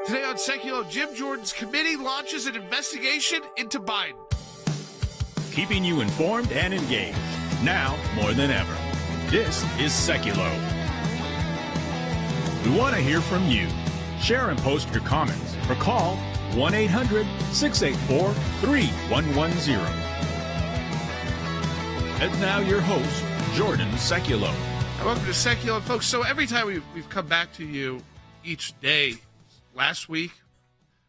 Today on Sekulow, Jim Jordan's committee launches an investigation into Biden. Keeping you informed and engaged, now more than ever. This is Sekulow. We want to hear from you. Share and post your comments or call 1-800-684-3110. And now your host, Jordan Sekulow. Welcome to Sekulow, folks. So every time we've come back to you each day, last week,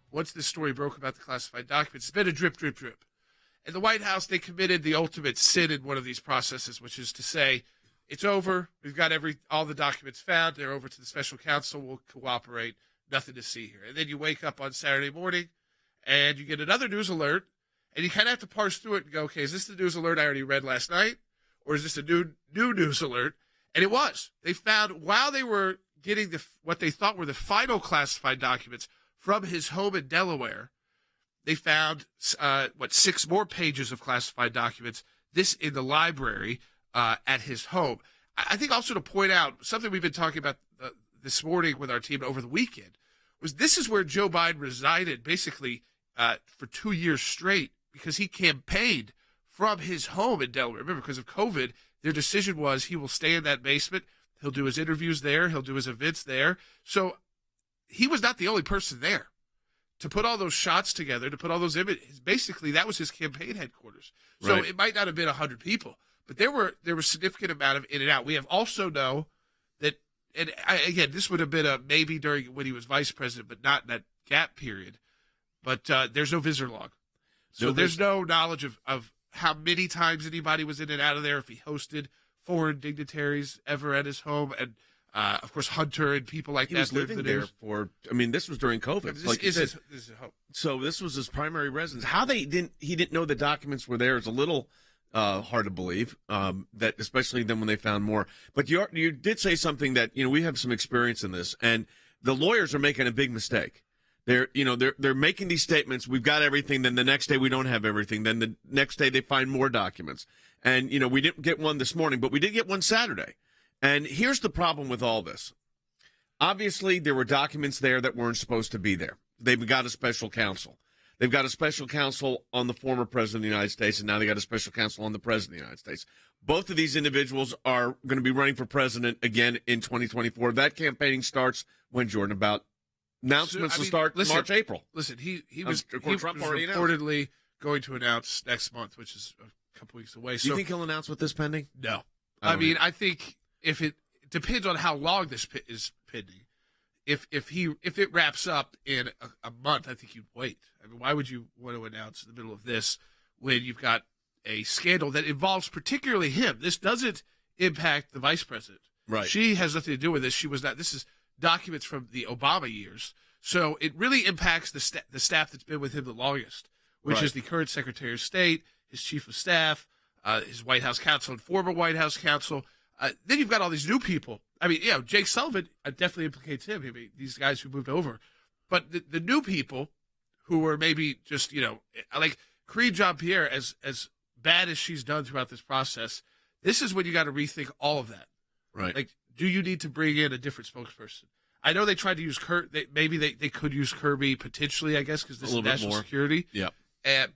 once this story broke about the classified documents, it's been a drip, drip, drip. And the White House, they committed the ultimate sin in one of these processes, which is to say, it's over. We've got all the documents found. They're over to the special counsel. We'll cooperate. Nothing to see here. And then you wake up on Saturday morning, and you get another news alert, and you kind of have to parse through it and go, okay, is this the news alert I already read last night, or is this a new news alert? And it was. They found, while they were getting what they thought were the final classified documents from his home in Delaware, they found, 6 more pages of classified documents, this in the library at his home. I think also to point out, something we've been talking about this morning with our team over the weekend, was this is where Joe Biden resided basically for 2 years straight, because he campaigned from his home in Delaware. Remember, because of COVID, their decision was he will stay in that basement. He'll do his interviews there. He'll do his events there. So he was not the only person there. To put all those shots together, to put all those images, basically that was his campaign headquarters. So It might not have been 100 people, but there were significant amount of in and out. We have also know that, and again, this would have been a maybe during when he was vice president, but not in that gap period. But there's no visitor log. So there's no knowledge of how many times anybody was in and out of there, if he hosted foreign dignitaries ever at his home, and of course Hunter and people like that. He was living there for. I mean, this was during COVID. This is hope. So this was his primary residence. How he didn't know the documents were there is a little hard to believe. That especially then when they found more. But you did say something that we have some experience in this, and the lawyers are making a big mistake. They're making these statements. We've got everything. Then the next day we don't have everything. Then the next day they find more documents. And we didn't get one this morning, but we did get one Saturday. And here's the problem with all this. Obviously, there were documents there that weren't supposed to be there. They've got a special counsel. They've got a special counsel on the former president of the United States, and now they got a special counsel on the president of the United States. Both of these individuals are going to be running for president again in 2024. That campaigning starts when, Jordan, about announcements will start March, April. Listen, he was reportedly going to announce next month, which is a couple weeks away. Do you think he'll announce with this pending? No. I think if it depends on how long this is pending. If it wraps up in a month, I think you'd wait. I mean, why would you want to announce in the middle of this when you've got a scandal that involves particularly him? This doesn't impact the vice president. Right. She has nothing to do with this. She was not. This is documents from the Obama years. So it really impacts the staff that's been with him the longest, which is the current Secretary of State, his chief of staff, his White House counsel and former White House counsel. Then you've got all these new people. I mean, Jake Sullivan definitely implicates him. I mean, these guys who moved over. But the new people who were maybe just, like Karine Jean-Pierre, as bad as she's done throughout this process, this is when you got to rethink all of that. Right. Like, do you need to bring in a different spokesperson? I know they tried to use maybe they could use Kirby potentially, I guess, because this is national security. Yeah.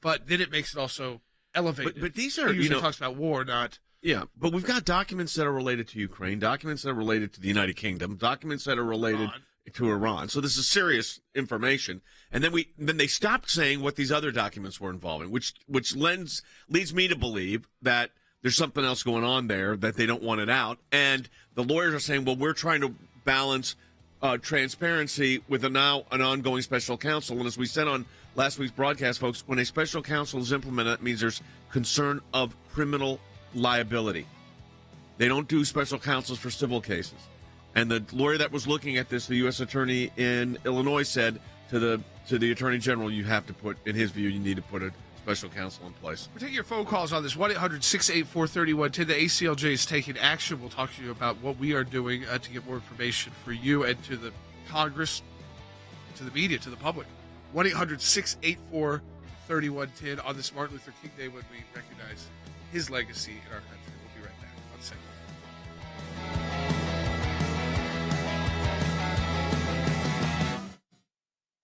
But then it makes it also elevated. But these are, he usually talks about war, not. Yeah, but we've got documents that are related to Ukraine, documents that are related to the United Kingdom, documents that are related to Iran. So this is serious information. And then they stopped saying what these other documents were involving, which leads me to believe that there's something else going on there that they don't want it out. And the lawyers are saying, well, we're trying to balance transparency with an ongoing special counsel. And as we said on last week's broadcast, folks, when a special counsel is implemented, that means there's concern of criminal liability. They don't do special counsels for civil cases. And the lawyer that was looking at this, the U.S. attorney in Illinois, said to the attorney general, you have to put, in his view, you need to put a special counsel in place. We're taking your phone calls on this. 1-800-684-3110. The ACLJ is taking action. We'll talk to you about what we are doing to get more information for you and to the Congress, to the media, to the public. 1-800-684-3110 on this Martin Luther King Day when we recognize his legacy in our country. We'll be right back on Second.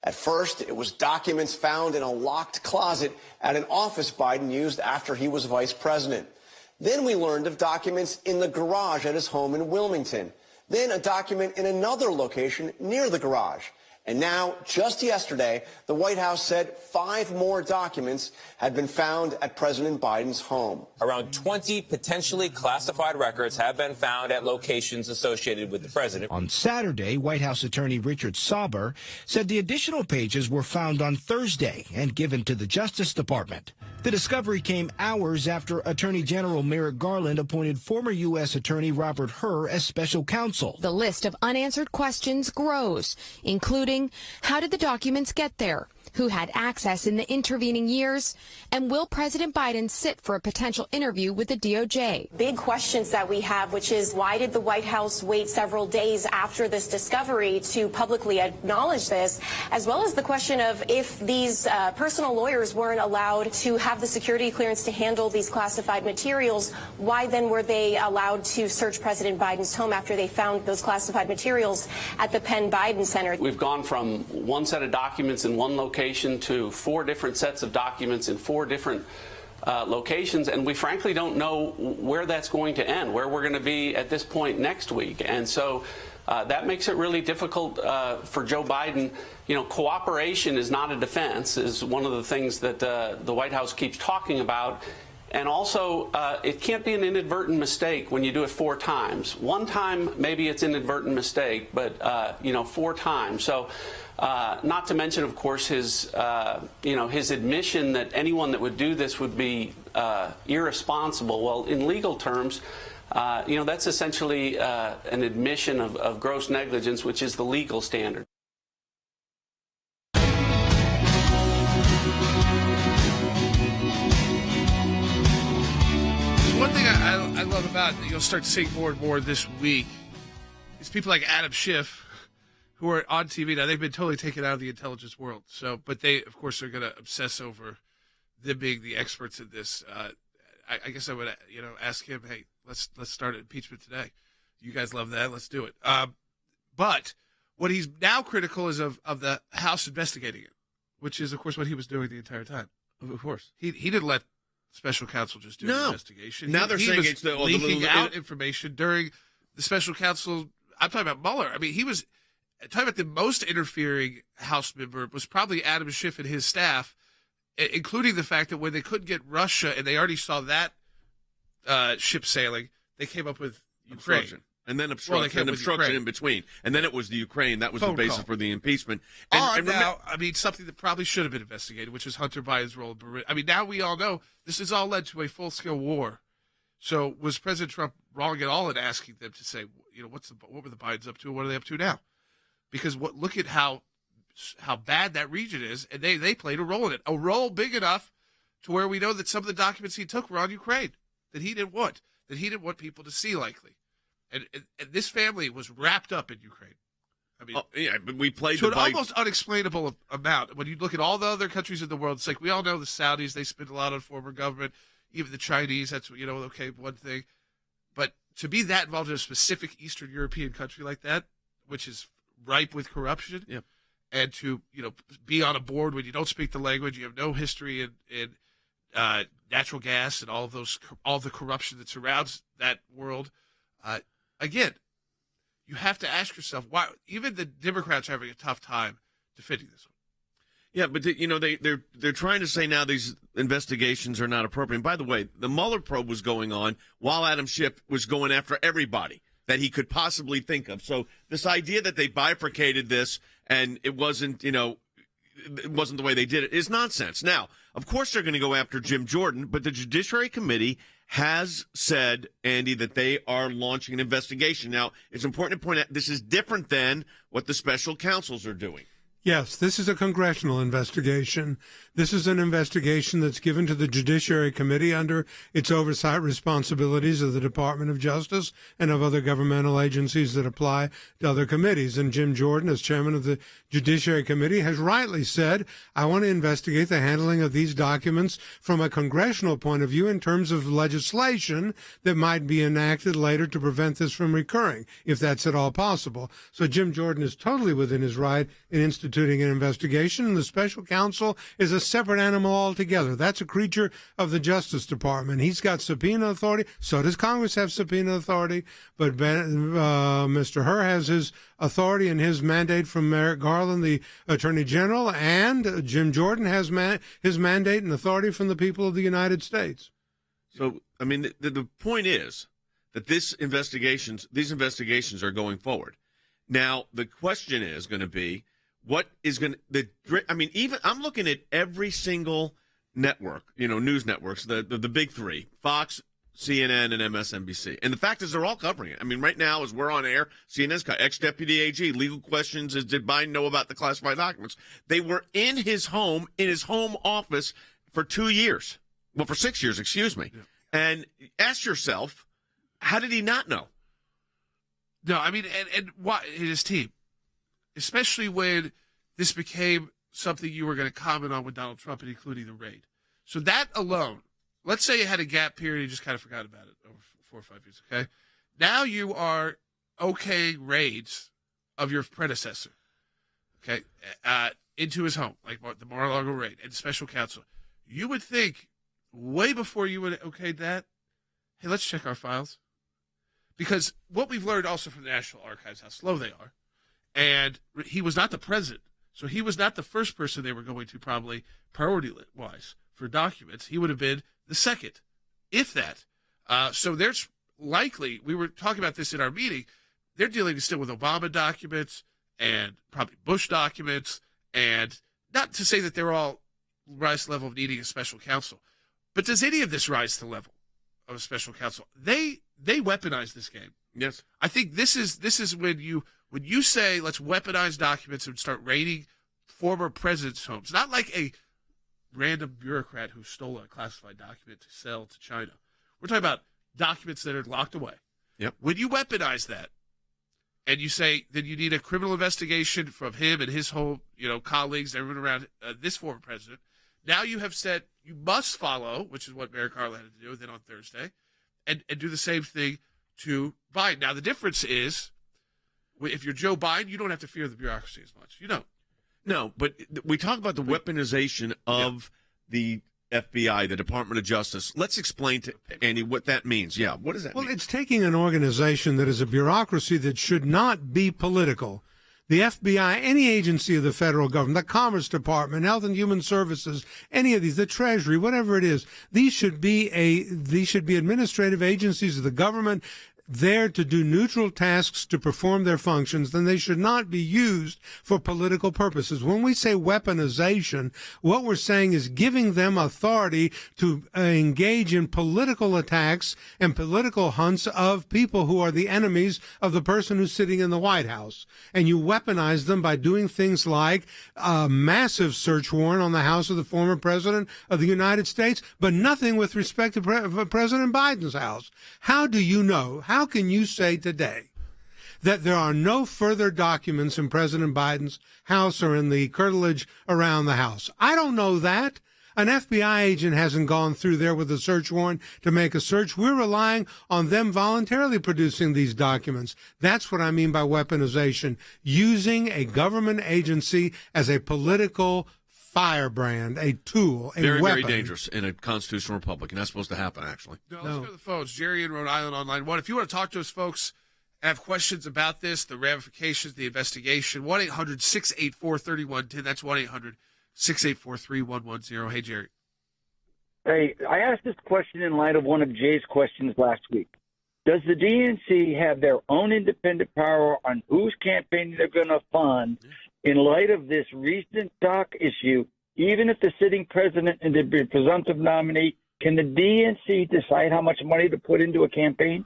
At first, it was documents found in a locked closet at an office Biden used after he was vice president. Then we learned of documents in the garage at his home in Wilmington. Then a document in another location near the garage. And now, just yesterday, the White House said 5 more documents had been found at President Biden's home. Around 20 potentially classified records have been found at locations associated with the president. On Saturday, White House attorney Richard Sauber said the additional pages were found on Thursday and given to the Justice Department. The discovery came hours after Attorney General Merrick Garland appointed former U.S. Attorney Robert Hur as special counsel. The list of unanswered questions grows, including how did the documents get there? Who had access in the intervening years? And will President Biden sit for a potential interview with the DOJ? Big questions that we have, which is why did the White House wait several days after this discovery to publicly acknowledge this, as well as the question of if these personal lawyers weren't allowed to have the security clearance to handle these classified materials, why then were they allowed to search President Biden's home after they found those classified materials at the Penn Biden Center? We've gone from one set of documents in one location to 4 different sets of documents in 4 different locations, and we frankly don't know where that's going to end, where we're going to be at this point next week. And so that makes it really difficult for Joe Biden. You know, cooperation is not a defense, is one of the things that the White House keeps talking about. And also, it can't be an inadvertent mistake when you do it 4 times. 1 time, maybe it's an inadvertent mistake, but, 4 times. So not to mention, of course, his admission that anyone that would do this would be irresponsible. Well, in legal terms, that's essentially an admission of gross negligence, which is the legal standard. One thing I love about it, you'll start seeing more and more this week, is people like Adam Schiff, who are on TV now. They've been totally taken out of the intelligence world. So, but they, of course, are going to obsess over them being the experts in this. I guess I would, ask him, hey, let's start impeachment today. You guys love that. Let's do it. But what he's now critical is of the House investigating it, which is, of course, what he was doing the entire time. Of course. He didn't let special counsel just do an investigation. Now they're saying it's the leaking out information during the special counsel. I'm talking about Mueller. I mean, he was talking about the most interfering House member was probably Adam Schiff and his staff, including the fact that when they couldn't get Russia and they already saw that ship sailing, they came up with Ukraine. Obstruction. And then obstruction in between. And then it was the Ukraine. That was the basis for the impeachment. Something that probably should have been investigated, which is Hunter Biden's role in Burundi. I mean, now we all know this has all led to a full-scale war. So was President Trump wrong at all in asking them to say, what were the Bidens up to and what are they up to now? Because look at how bad that region is, and they played a role in it. A role big enough to where we know that some of the documents he took were on Ukraine that he didn't want people to see likely. And this family was wrapped up in Ukraine. I mean, but we played to an almost unexplainable amount. When you look at all the other countries in the world, it's like we all know the Saudis, they spend a lot on former government. Even the Chinese, that's, one thing. But to be that involved in a specific Eastern European country like that, which is ripe with corruption, and to, be on a board when you don't speak the language, you have no history in natural gas and all the corruption that surrounds that world. Again, you have to ask yourself why even the Democrats are having a tough time defending this one. Yeah, but they're trying to say now these investigations are not appropriate. And by the way, the Mueller probe was going on while Adam Schiff was going after everybody that he could possibly think of. So this idea that they bifurcated this and it wasn't the way they did it is nonsense. Now, of course they're going to go after Jim Jordan, but the Judiciary Committee has said, Andy, that they are launching an investigation. Now, it's important to point out this is different than what the special counsels are doing. Yes, this is a congressional investigation. This is an investigation that's given to the Judiciary Committee under its oversight responsibilities of the Department of Justice and of other governmental agencies that apply to other committees. And Jim Jordan, as chairman of the Judiciary Committee, has rightly said, I want to investigate the handling of these documents from a congressional point of view in terms of legislation that might be enacted later to prevent this from recurring, if that's at all possible. So Jim Jordan is totally within his right in instituting instituting an investigation, and the special counsel is a separate animal altogether. That's a creature of the Justice Department. He's got subpoena authority. So does Congress have subpoena authority. But Mr. Hur has his authority and his mandate from Merrick Garland, the Attorney General, and Jim Jordan has his mandate and authority from the people of the United States. So, I mean, the point is that these investigations are going forward. Now, the question is going to be, what is going to, even I'm looking at every single network, news networks, the big three, Fox, CNN, and MSNBC. And the fact is they're all covering it. I mean, right now, as we're on air, CNN's got ex-deputy AG, legal questions, did Biden know about the classified documents? They were in his home office for 2 years. Well, for 6 years, excuse me. Yeah. And ask yourself, how did he not know? No, I mean, and why his team, especially when this became something you were going to comment on with Donald Trump, and including the raid. So that alone, let's say you had a gap period, you just kind of forgot about it over 4 or 5 years, okay? Now you are okaying raids of your predecessor, okay, into his home, like the Mar-a-Lago raid and special counsel. You would think way before you would okay that, hey, let's check our files. Because what we've learned also from the National Archives, how slow they are, and he was not the president, so he was not the first person they were going to probably priority-wise for documents. He would have been the second, if that. So there's likely, we were talking about this in our meeting, they're dealing still with Obama documents and probably Bush documents, and not to say that they're all rise to the level of needing a special counsel, but does any of this rise to the level of a special counsel? They weaponize this game. Yes. I think this is when you say let's weaponize documents and start raiding former presidents' homes, not like a random bureaucrat who stole a classified document to sell to China. We're talking about documents that are locked away. Yep. When you weaponize that and you say that you need a criminal investigation from him and his whole, colleagues, everyone around this former president, now you have said you must follow, which is what Merrick Garland had to do then on Thursday, and do the same thing to Biden. Now, the difference is, if you're Joe Biden, you don't have to fear the bureaucracy as much. You don't. No, but we talk about the weaponization of the FBI, the Department of Justice. Let's explain to Andy what that means. Yeah, what does that mean? Well, it's taking an organization that is a bureaucracy that should not be political. The FBI, any agency of the federal government, the Commerce Department, Health and Human Services, any of these, the Treasury, whatever it is, these should be administrative agencies of the government there to do neutral tasks to perform their functions, then they should not be used for political purposes. When we say weaponization, what we're saying is giving them authority to engage in political attacks and political hunts of people who are the enemies of the person who's sitting in the White House. And you weaponize them by doing things like a massive search warrant on the house of the former president of the United States, but nothing with respect to President Biden's house. How do you know? How can you say today that there are no further documents in President Biden's house or in the curtilage around the house? I don't know that. An FBI agent hasn't gone through there with a search warrant to make a search. We're relying on them voluntarily producing these documents. That's what I mean by weaponization, using a government agency as a political firebrand, a tool, a very, weapon. Very dangerous in a constitutional republic, and that's supposed to happen, actually. No, let's go to the phones. Jerry in Rhode Island on line 1. If you want to talk to us, folks, have questions about this, the ramifications, the investigation, 1-800-684-3110. That's 1-800-684-3110. Hey, Jerry. Hey, I asked this question in light of one of Jay's questions last week. Does the DNC have their own independent power on whose campaign they're going to fund in light of this recent doc issue? Even if the sitting president and the presumptive nominee, can the DNC decide how much money to put into a campaign?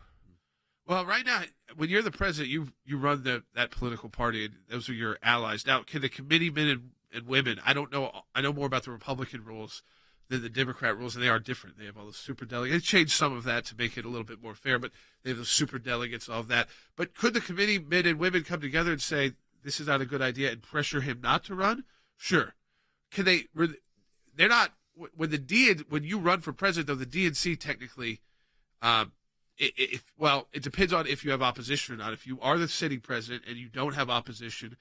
Well, right now, when you're the president, you run that political party, and those are your allies. Now, can the committeemen and women, I don't know, I know more about the Republican rules than the Democrat rules, and they are different. They have all the super delegates. They changed some of that to make it a little bit more fair, but they have the super delegates, all of that. But could the committeemen and women come together and say, this is not a good idea, and pressure him not to run? Sure. Can they? They're not. When you run for president, though, the DNC technically, it depends on if you have opposition or not. If you are the sitting president and you don't have opposition,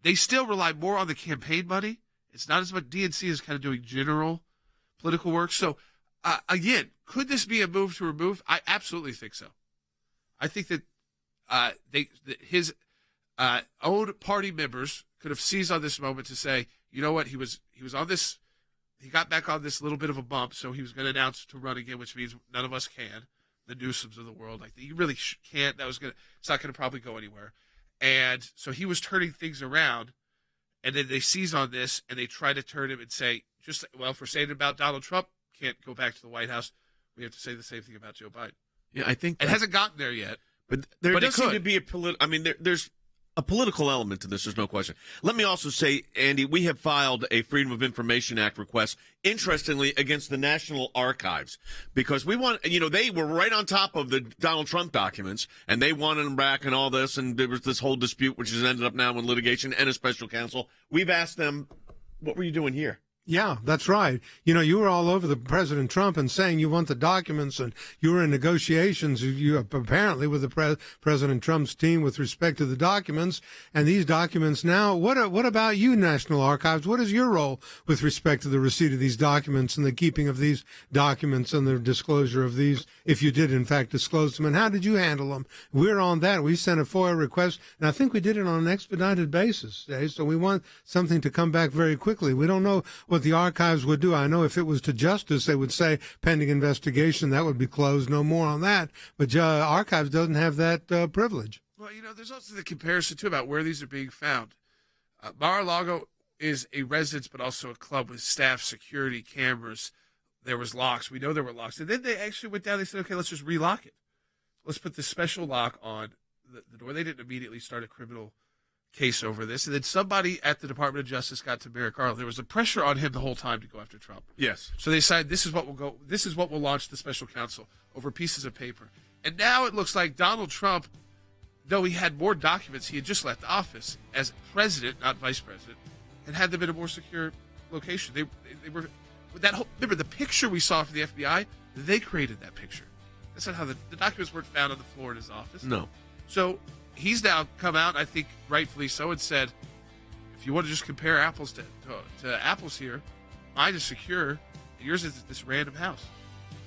they still rely more on the campaign money. It's not as much. DNC is kind of doing general political work. So, again, could this be a move to remove? I absolutely think so. I think that his own party members could have seized on this moment to say, you know what, he was on this, he got back on this little bit of a bump, so he was going to announce to run again, which means none of us can. The Newsoms of the world, like you really can't. It's not going to probably go anywhere. And so he was turning things around, and then they seize on this and they try to turn him and say, if we're saying about Donald Trump can't go back to the White House, we have to say the same thing about Joe Biden. Yeah, I think it hasn't gotten there yet. But there does seem to be there's a political element to this. There's no question. Let me also say, Andy, we have filed a Freedom of Information Act request, interestingly, against the National Archives, because we want, they were right on top of the Donald Trump documents, and they wanted them back and all this, and there was this whole dispute, which has ended up now in litigation and a special counsel. We've asked them, what were you doing here? Yeah, that's right. You were all over the President Trump and saying you want the documents, and you were in negotiations, you apparently with the President Trump's team with respect to the documents. And these documents now, what about you, National Archives? What is your role with respect to the receipt of these documents and the keeping of these documents and the disclosure of these, if you did in fact disclose them? And how did you handle them? We're on that. We sent a FOIA request, and I think we did it on an expedited basis, Dave. So we want something to come back very quickly. We don't know what the archives would do. I know if it was to justice, they would say pending investigation, that would be closed, no more on that. But archives doesn't have that privilege. Well, there's also the comparison too about where these are being found. Mar-a-Lago is a residence, but also a club with staff, security, cameras. There was locks. We know there were locks. And then they actually went down. They said, okay, let's just relock it. Let's put this special lock on the door. They didn't immediately start a criminal case over this, and then somebody at the Department of Justice got to Merrick Garland. There was a pressure on him the whole time to go after Trump. Yes. So they decided this is what will launch the special counsel over pieces of paper. And now it looks like Donald Trump, though he had more documents, he had just left office as president, not vice president, and had them in a more secure location. They were that whole, remember the picture we saw from the FBI? They created that picture. That's not how the documents weren't found on the floor in his office. No. So he's now come out, I think rightfully so, and said, if you want to just compare apples to apples here, mine is secure, yours is this random house.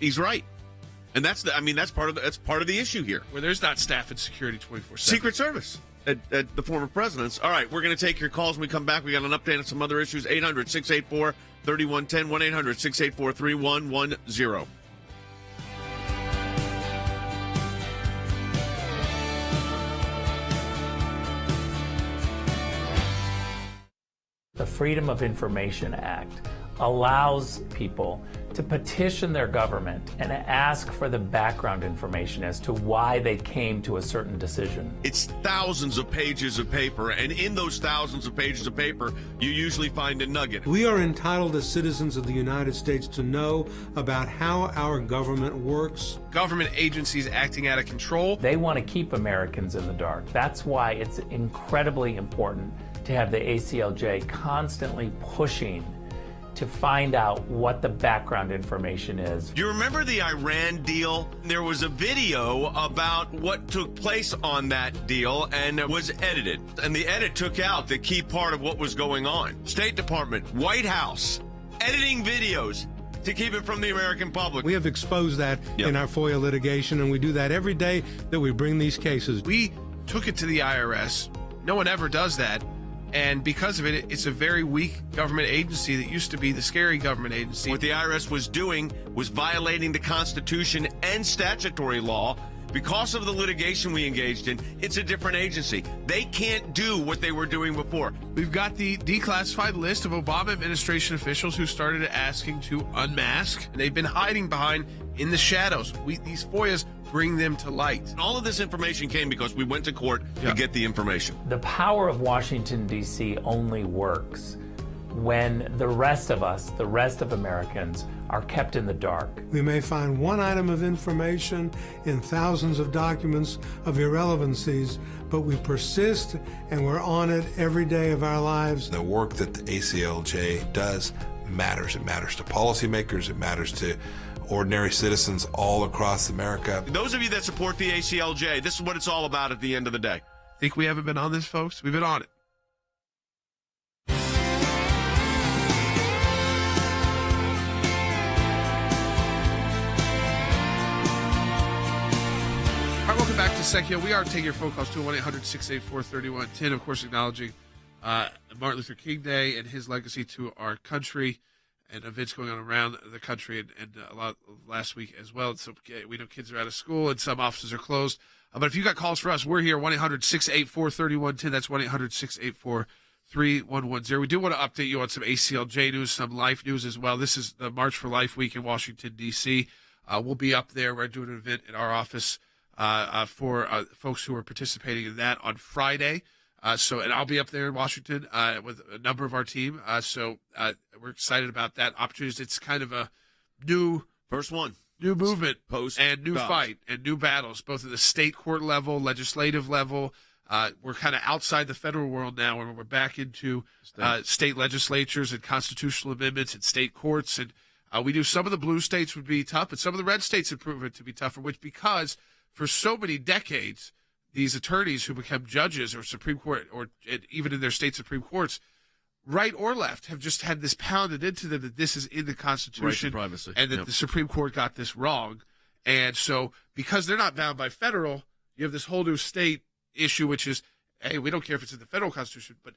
He's right. And that's part of the issue here. Where there's not staff and security 24/7. Secret Service at the former presidents. All right, we're going to take your calls when we come back. We got an update on some other issues. 800-684-3110, 1-800-684-3110. The Freedom of Information Act allows people to petition their government and ask for the background information as to why they came to a certain decision. It's thousands of pages of paper, and in those thousands of pages of paper, you usually find a nugget. We are entitled as citizens of the United States to know about how our government works. Government agencies acting out of control. They want to keep Americans in the dark. That's why it's incredibly important to have the ACLJ constantly pushing to find out what the background information is. Do you remember the Iran deal? There was a video about what took place on that deal, and it was edited. And the edit took out the key part of what was going on. State Department, White House, editing videos to keep it from the American public. We have exposed that in our FOIA litigation, and we do that every day that we bring these cases. We took it to the IRS. No one ever does that. And because of it, it's a very weak government agency that used to be the scary government agency. What the IRS was doing was violating the Constitution and statutory law. Because of the litigation we engaged in, it's a different agency. They can't do what they were doing before. We've got the declassified list of Obama administration officials who started asking to unmask. And they've been hiding behind in the shadows. These FOIAs bring them to light. And all of this information came because we went to court to get the information. The power of Washington, D.C. only works when the rest of us, the rest of Americans, are kept in the dark. We may find one item of information in thousands of documents of irrelevancies, but we persist and we're on it every day of our lives. The work that the ACLJ does matters. It matters to policymakers. It matters to ordinary citizens all across America. Those of you that support the ACLJ, this is what it's all about at the end of the day. Think we haven't been on this, folks? We've been on it. to Sekulow. We are taking your phone calls to 1-800-684-3110. Of course, acknowledging Martin Luther King Day and his legacy to our country and events going on around the country and a lot last week as well. And so we know kids are out of school and some offices are closed. But if you got calls for us, we're here, 1-800-684-3110. That's 1-800-684-3110. We do want to update you on some ACLJ news, some life news as well. This is the March for Life week in Washington, D.C. We'll be up there. We're doing an event in our office for folks who are participating in that on Friday. And I'll be up there in Washington with a number of our team. We're excited about that opportunity. It's kind of a new movement, and new fight and new battles, both at the state court level, legislative level. We're kind of outside the federal world now, and we're back into state legislatures and constitutional amendments and state courts. And we knew some of the blue states would be tough, but some of the red states have proven to be tougher, because for so many decades, these attorneys who become judges or Supreme Court or even in their state Supreme Courts, right or left, have just had this pounded into them that this is in the Constitution, right to privacy, and that the Supreme Court got this wrong. And so because they're not bound by federal, you have this whole new state issue, which is, hey, we don't care if it's in the federal Constitution, but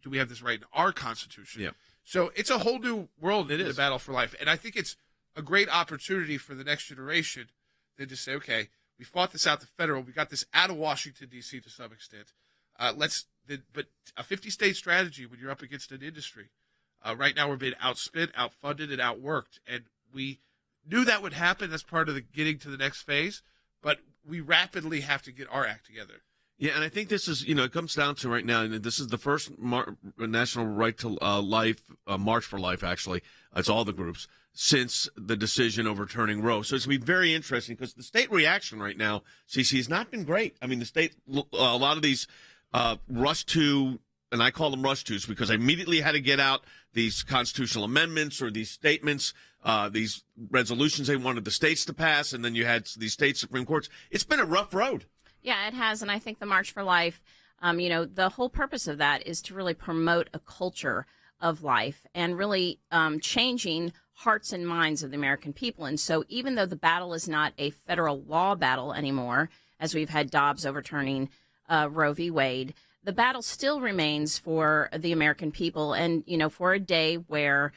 do we have this right in our Constitution? Yeah. So it's a whole new world in the battle for life. And I think it's a great opportunity for the next generation then to say, okay, we fought this out the federal. We got this out of Washington, D.C. to some extent. But a 50-state strategy when you're up against an industry. Right now we're being outspent, outfunded, and outworked. And we knew that would happen. That's part of the getting to the next phase. But we rapidly have to get our act together. Yeah, and I think this is, it comes down to right now, and this is the first National Right to Life, March for Life, actually. It's all the groups, since the decision overturning Roe. So it's going to be very interesting because the state reaction right now, CC, has not been great. I mean, the state, a lot of these rush to, and I call them rush tos because I immediately had to get out these constitutional amendments or these statements, these resolutions they wanted the states to pass, and then you had these state Supreme Courts. It's been a rough road. Yeah, it has, and I think the March for Life, the whole purpose of that is to really promote a culture of life and really changing hearts and minds of the American people. And so even though the battle is not a federal law battle anymore, as we've had Dobbs overturning Roe v. Wade, the battle still remains for the American people and, for a day where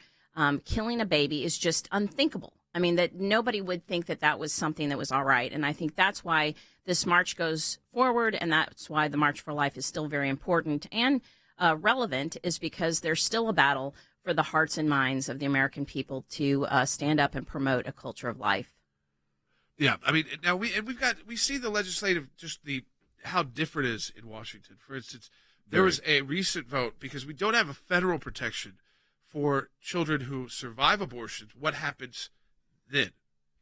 killing a baby is just unthinkable. I mean, that nobody would think that that was something that was all right. And I think that's why this march goes forward, and that's why the March for Life is still very important and relevant, is because there's still a battle for the hearts and minds of the American people to stand up and promote a culture of life. Yeah, I mean, now we see the legislative, how different it is in Washington. For instance, there was a recent vote because we don't have a federal protection for children who survive abortions. What happens then?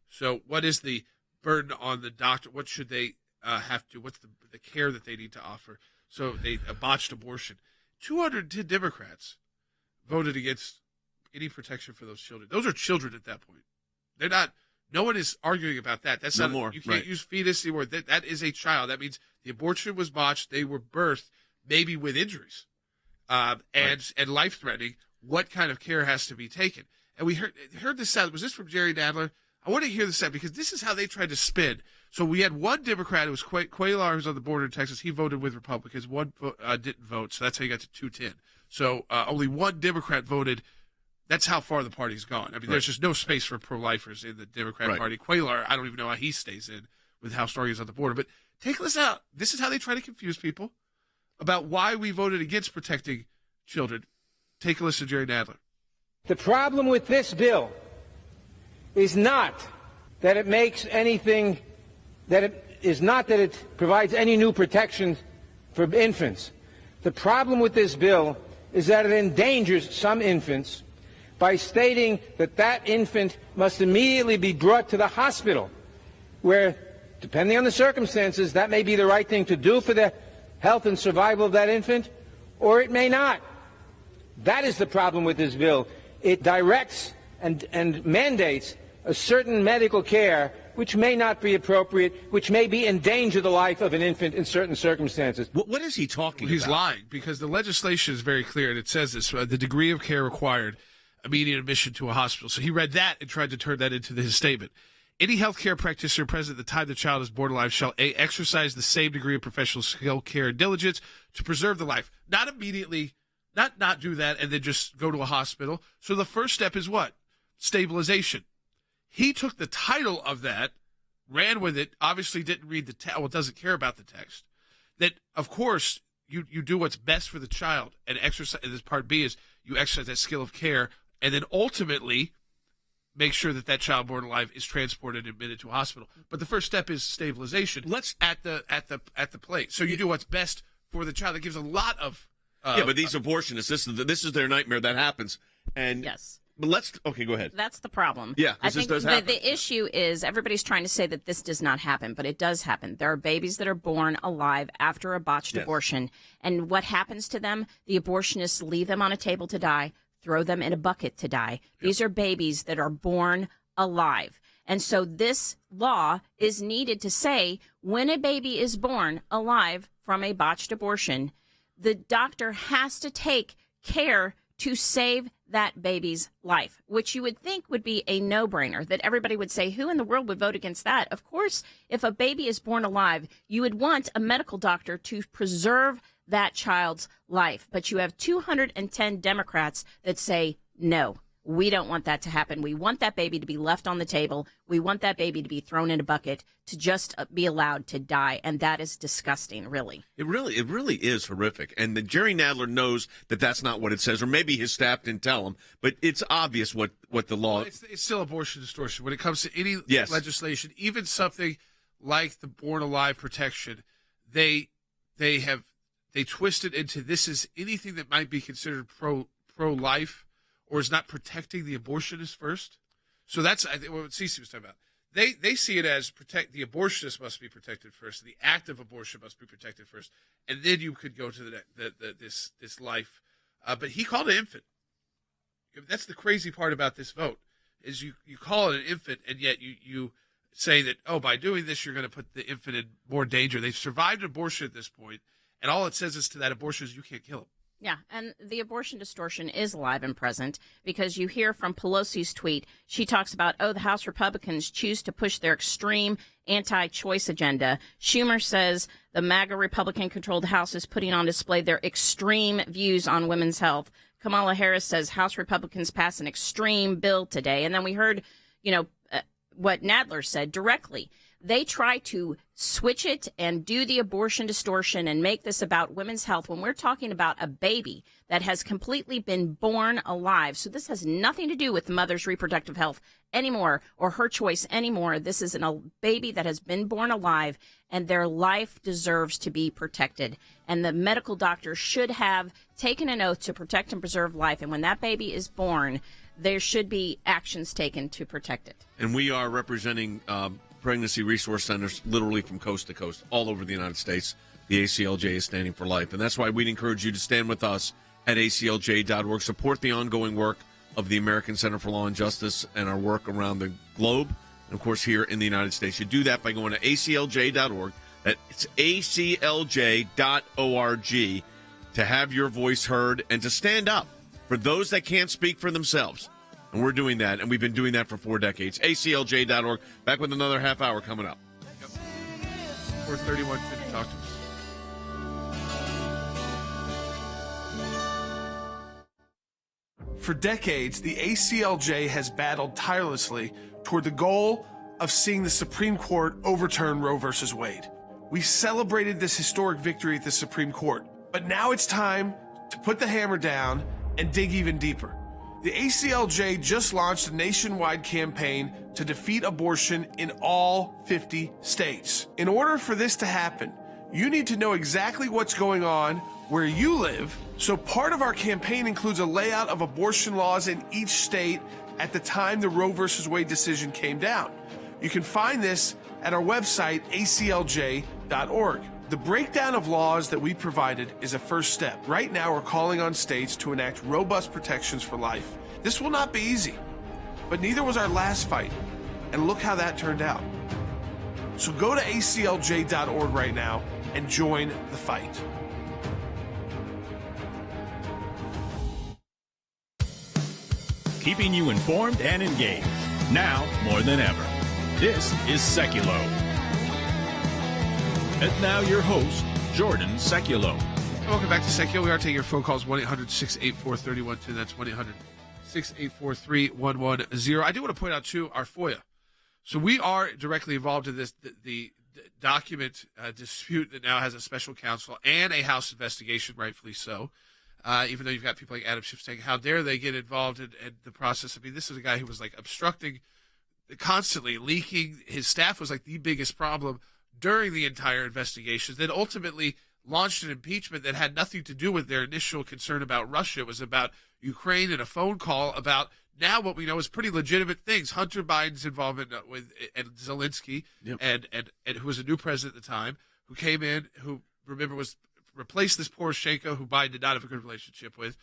So what is the burden on the doctor? What should they have to? What's the care that they need to offer? So a botched abortion. 210 Democrats voted against any protection for those children. Those are children at that point. They're not. No one is arguing about that. That's no not more. You can't use fetus anymore. That is a child. That means the abortion was botched. They were birthed maybe with injuries, and life threatening. What kind of care has to be taken? And we heard this sound. Was this from Jerry Nadler? I want to hear this sound because this is how they tried to spin. So we had one Democrat, it was Cuellar, who's on the border in Texas. He voted with Republicans. One didn't vote, so that's how you got to 210. So only one Democrat voted. That's how far the party's gone. I mean, there's just no space for pro-lifers in the Democrat Party. Cuellar, I don't even know how he stays in with how strong he is on the border. But take this out. This is how they try to confuse people about why we voted against protecting children. Take a listen to Jerry Nadler. The problem with this bill is not that it makes anything, that it provides any new protections for infants. The problem with this bill is that it endangers some infants by stating that that infant must immediately be brought to the hospital, where, depending on the circumstances, that may be the right thing to do for the health and survival of that infant, or it may not. That is the problem with this bill. It directs and mandates a certain medical care which may not be appropriate, which may be endanger the life of an infant in certain circumstances. What is he talking about? He's lying because the legislation is very clear, and it says this, the degree of care required, immediate admission to a hospital. So he read that and tried to turn that into his statement. Any healthcare practitioner present at the time the child is born alive shall A, exercise the same degree of professional skill, care, and diligence to preserve the life. Not immediately, not do that and then just go to a hospital. So the first step is what? Stabilization. He took the title of that, ran with it, obviously didn't read the text, well, doesn't care about the text. That, of course, you do what's best for the child, and exercise. And this part B is you exercise that skill of care, and then ultimately make sure that child born alive is transported and admitted to a hospital. But the first step is stabilization. Let's at the plate. So you do what's best for the child. That gives a lot of but these abortionists, this is their nightmare. That happens. And yes. But go ahead. That's the problem. Yeah, I think this does happen. The issue is everybody's trying to say that this does not happen, but it does happen. There are babies that are born alive after a botched abortion, and what happens to them? The abortionists leave them on a table to die, throw them in a bucket to die. These are babies that are born alive. And so this law is needed to say when a baby is born alive from a botched abortion, the doctor has to take care to save that baby's life, which you would think would be a no-brainer, that everybody would say, who in the world would vote against that? Of course, if a baby is born alive, you would want a medical doctor to preserve that child's life. But you have 210 Democrats that say, no, we don't want that to happen. We want that baby to be left on the table. We want that baby to be thrown in a bucket, to just be allowed to die. And that is disgusting, really. It really is horrific. And Jerry Nadler knows that that's not what it says, or maybe his staff didn't tell him. But it's obvious what the law. Well, it's still abortion distortion when it comes to any legislation, even something like the born alive protection. They twist it into this is anything that might be considered pro-life. Or is not protecting the abortionist first. So that's, I think, what Cece was talking about. They see it as the abortionist must be protected first. The act of abortion must be protected first, and then you could go to this life. But he called it an infant. That's the crazy part about this vote is you call it an infant, and yet you say that by doing this you're going to put the infant in more danger. They've survived abortion at this point, and all it says is to that abortion is you can't kill them. Yeah, and the abortion distortion is alive and present because you hear from Pelosi's tweet. She talks about, the House Republicans choose to push their extreme anti-choice agenda. Schumer says the MAGA Republican-controlled House is putting on display their extreme views on women's health. Kamala Harris says House Republicans pass an extreme bill today. And then we heard, what Nadler said directly. They try to switch it and do the abortion distortion and make this about women's health when we're talking about a baby that has completely been born alive. So this has nothing to do with the mother's reproductive health anymore or her choice anymore. This is a baby that has been born alive, and their life deserves to be protected. And the medical doctor should have taken an oath to protect and preserve life. And when that baby is born, there should be actions taken to protect it. And we are representing pregnancy resource centers literally from coast to coast all over the United States. The ACLJ is standing for life, and that's why we'd encourage you to stand with us at aclj.org. Support the ongoing work of the American Center for Law and Justice and our work around the globe, and of course here in the United States. You do that by going to aclj.org. That's aclj.org to have your voice heard and to stand up for those that can't speak for themselves. And we're doing that, and we've been doing that for 4 decades. ACLJ.org. Back with another half hour coming up. 4:31 to talk to us. For decades, the ACLJ has battled tirelessly toward the goal of seeing the Supreme Court overturn Roe v. Wade. We celebrated this historic victory at the Supreme Court, but now it's time to put the hammer down and dig even deeper. The ACLJ just launched a nationwide campaign to defeat abortion in all 50 states. In order for this to happen, you need to know exactly what's going on where you live. So part of our campaign includes a layout of abortion laws in each state at the time the Roe v. Wade decision came down. You can find this at our website, aclj.org. The breakdown of laws that we provided is a first step. Right now, we're calling on states to enact robust protections for life. This will not be easy, but neither was our last fight. And look how that turned out. So go to aclj.org right now and join the fight. Keeping you informed and engaged. Now more than ever. This is Sekulow. And now your host, Jordan Sekulow. Welcome back to Sekulow. We are taking your phone calls, 1-800-684-3110. That's 1-800-684-3110. I do want to point out, too, our FOIA. So we are directly involved in this, the document dispute that now has a special counsel and a House investigation, rightfully so. Even though you've got people like Adam Schiff saying, how dare they get involved in the process. I mean, this is a guy who was like obstructing, constantly leaking. His staff was like the biggest problem during the entire investigation. Then ultimately launched an impeachment that had nothing to do with their initial concern about Russia. It was about Ukraine and a phone call about now what we know is pretty legitimate things. Hunter Biden's involvement with and Zelensky, and who was a new president at the time, who came in, who remember was replaced this Poroshenko, who Biden did not have a good relationship with.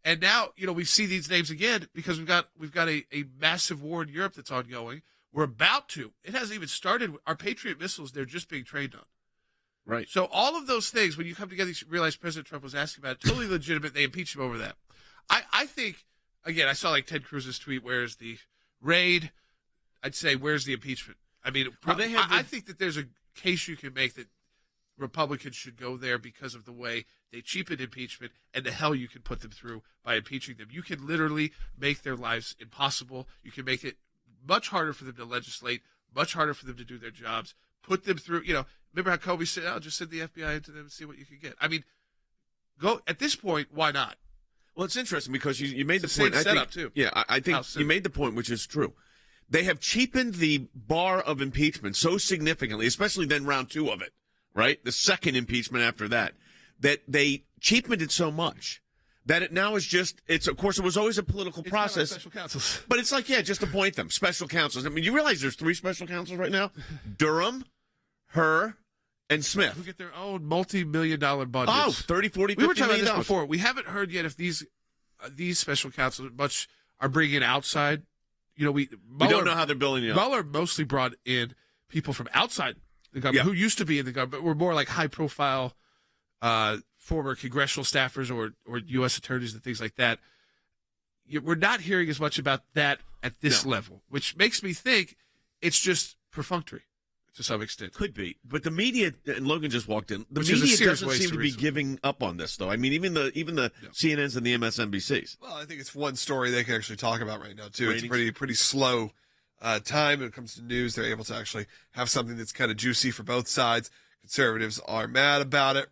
And now, we see these names again because we've got a massive war in Europe that's ongoing. We're about to. It hasn't even started. Our Patriot missiles, they're just being trained on. Right. So all of those things, when you come together, you realize President Trump was asking about it, totally legitimate. They impeach him over that. I think, again, I saw like Ted Cruz's tweet, where's the raid? I'd say, where's the impeachment? I mean, I think that there's a case you can make that Republicans should go there because of the way they cheapened impeachment and the hell you can put them through by impeaching them. You can literally make their lives impossible. You can make it much harder for them to legislate, much harder for them to do their jobs, put them through, remember how Kobe said, just send the FBI into them and see what you can get. I mean, go at this point, why not? Well, it's interesting because you made the same point. Setup too. Yeah, I think you made the point, which is true. They have cheapened the bar of impeachment so significantly, especially then round 2 of it, right? The second impeachment after that they cheapened it so much that it now is just, of course, it was always a political process. Special counsels. But it's like, just appoint them. Special counsels. I mean, you realize there's 3 special counsels right now? Durham, Hur, and Smith. Who get their own multi-million-dollar budgets. Oh, 30, 40, 50 We were talking about million this before. We haven't heard yet if these special counsels much are bringing outside. We don't know how they're building it up. Mueller mostly brought in people from outside the government who used to be in the government, but were more like high-profile former congressional staffers or U.S. attorneys and things like that. We're not hearing as much about that at this level, which makes me think it's just perfunctury to some extent. Could be. But the media, and Logan just walked in, the media doesn't seem to be giving up on this, though. I mean, even the CNNs and the MSNBCs. Well, I think it's one story they can actually talk about right now, too. Ratings. It's pretty slow time when it comes to news. They're able to actually have something that's kind of juicy for both sides. Conservatives are mad about it.